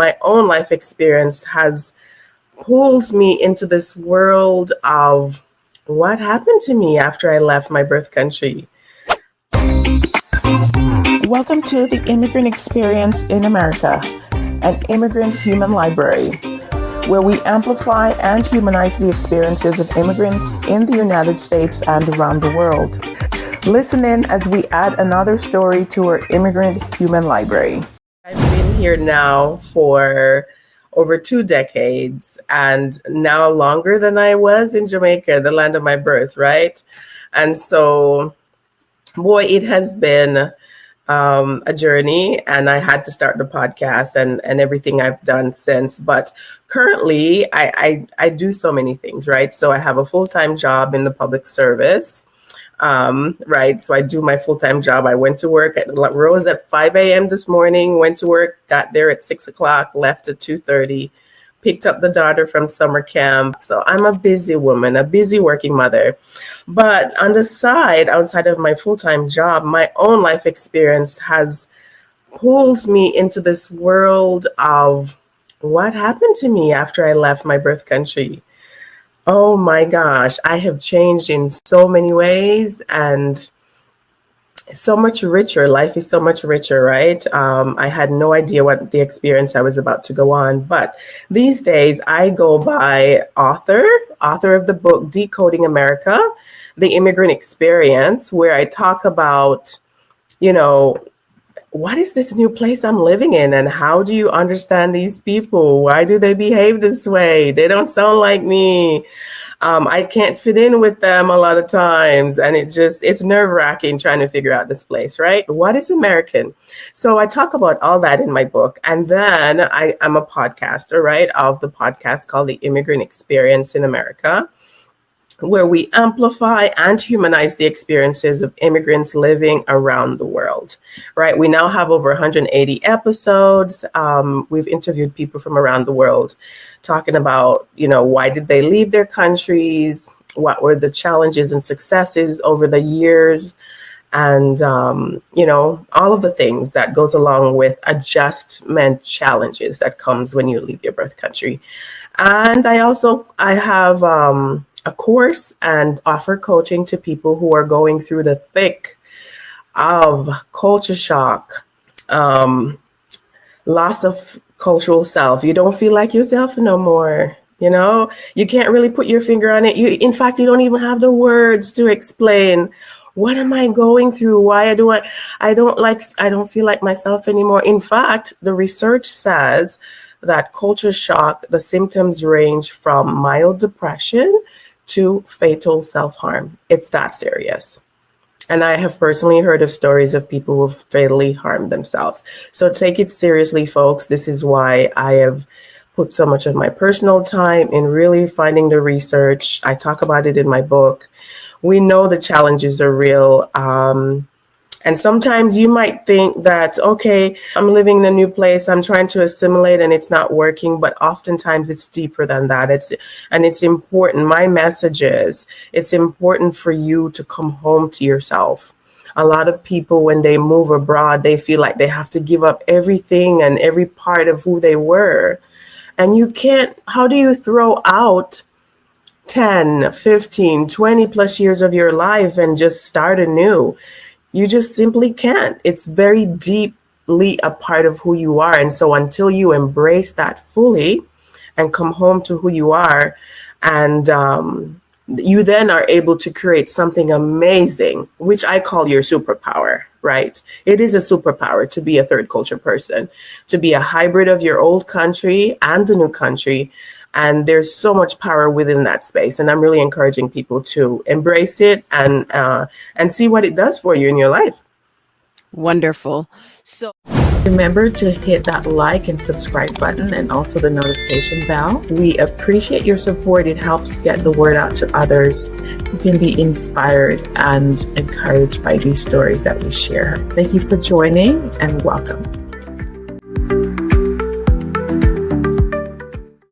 My own life experience has pulled me into this world of what happened to me after I left my birth country. Welcome to the Immigrant Experience in America, an immigrant human library, where we amplify and humanize the experiences of immigrants in the United States and around the world. Listen in as we add another story to our immigrant human library. I've been here now for over 2 decades, and now longer than I was in Jamaica, the land of my birth, right? And so, boy, it has been a journey, and I had to start the podcast and everything I've done since. But currently, I do so many things, right? So I have a full-time job in the public service. Right. So I do my full-time job. I went to work rose at 5 a.m. this morning, went to work, got there at 6 o'clock, left at 2:30, picked up the daughter from summer camp. So I'm a busy woman, a busy working mother. But on the side, outside of my full-time job, my own life experience has pulled me into this world of what happened to me after I left my birth country. Oh my gosh, I have changed in so many ways, and so much richer. Life is so much richer, right? I had no idea what the experience I was about to go on, but these days I go by author of the book Decoding America, The Immigrant Experience, where I talk about, what is this new place I'm living in, and how do you understand these people? Why do they behave this way? They don't sound like me. I can't fit in with them a lot of times. And it's nerve-wracking trying to figure out this place, right? What is American? So I talk about all that in my book. And then I'm a podcaster, right, of the podcast called The Immigrant Experience in America, where we amplify and humanize the experiences of immigrants living around the world, right? We now have over 180 episodes. We've interviewed people from around the world talking about, why did they leave their countries? What were the challenges and successes over the years? And, all of the things that goes along with adjustment challenges that comes when you leave your birth country. And I have a course and offer coaching to people who are going through the thick of culture shock, loss of cultural self. You don't feel like yourself no more. You can't really put your finger on it. In fact, you don't even have the words to explain, what am I going through? Why I don't feel like myself anymore. In fact, the research says that culture shock, the symptoms range from mild depression to fatal self-harm. It's that serious. And I have personally heard of stories of people who have fatally harmed themselves. So take it seriously, folks. This is why I have put so much of my personal time in really finding the research. I talk about it in my book. We know the challenges are real. And sometimes you might think that, okay, I'm living in a new place, I'm trying to assimilate and it's not working, but oftentimes it's deeper than that. It's important. My message is, it's important for you to come home to yourself. A lot of people, when they move abroad, they feel like they have to give up everything and every part of who they were. And you can't. How do you throw out 10, 15, 20 plus years of your life and just start anew? You just simply can't. It's very deeply a part of who you are. And so until you embrace that fully and come home to who you are, and you then are able to create something amazing, which I call your superpower, right? It is a superpower to be a third culture person, to be a hybrid of your old country and the new country. And there's so much power within that space. And I'm really encouraging people to embrace it and see what it does for you in your life. Wonderful. So remember to hit that like and subscribe button and also the notification bell. We appreciate your support. It helps get the word out to others who can be inspired and encouraged by these stories that we share. Thank you for joining and welcome.